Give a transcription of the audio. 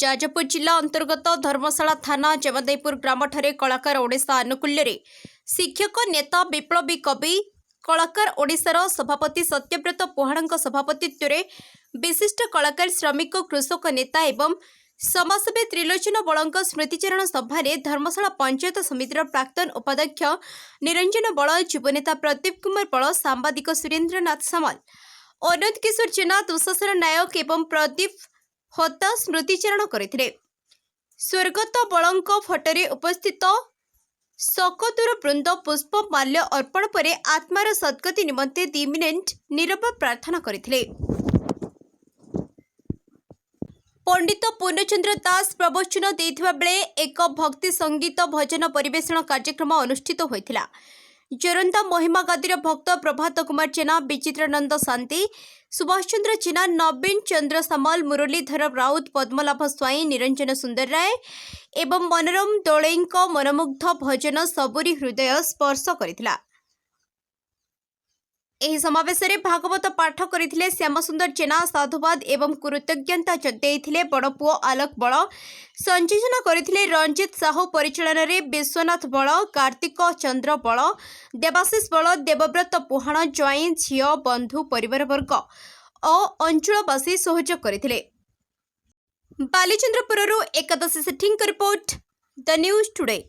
जाजपुर जिला अंतर्गत धर्मशाला थाना जमदेपुर ग्राम ठारे कलाकार ओडिशा आनुकूल्य शिक्षक नेता विप्लवी कवि कलाकार ओडिशार सभापति सत्यव्रत पोहाड़ सभापतित्व विशिष्ट कलाकार श्रमिक कृषक नेता एवं समाजसेवी त्रिलोचन बल स्मृतिचारण सभा धर्मशाला पंचायत समितिर प्राक्तन उपाध्यक्ष निरंजन बल युवनेता प्रदीप कुमार बल सांबादिक सुरेन्द्रनाथ सामल अनंत किशोर जेना दुशासन नायक एवं प्रदीप हत्या स्मृतिचारण करथिले। स्वर्गत बलंक फटोरे उपस्थित सकतुर वृंद पुष्प माल्य अर्पण पर आत्मार सद्गति निमंते 2 मिनिट नीरव प्रार्थना करथिले। पंडित पूर्णचंद्र दास प्रवचन देथिबा बेले एक भक्ति संगीत भजन परिवेषण कार्यक्रम अनुष्ठित होइथिला। जोरंदा महिमा गादीर भक्त प्रभात कुमार जेना विचित्रानंद शांति सुभाष चंद्र जेना नवीन चंद्र सामल मुरलीधर राउत पद्मलाभ स्वाई निरंजन सुंदर राय एवं मनोरम दोलई मनमुग्ध भजन सबुरी हृदय स्पर्श करथिला। एही समावेश में भागवत पाठ करथिले श्यामसुंदर जेना साधुवाद एवं कृतज्ञता जतेइथिले बड़ पुओ आलोक बल संयोजन करथिले रंजित साहू परिचालन में विश्वनाथ बल कार्तिक चंद्र बल देवाशीष बल देवव्रत पुहाण ज्वाई झियो बंधु परिवारवर्ग और अंचलवासी सहयोग करथिले। बालीचंद्रपुरରୁ एकादशी सेठींग रिपोर्ट द न्यूज टुडे।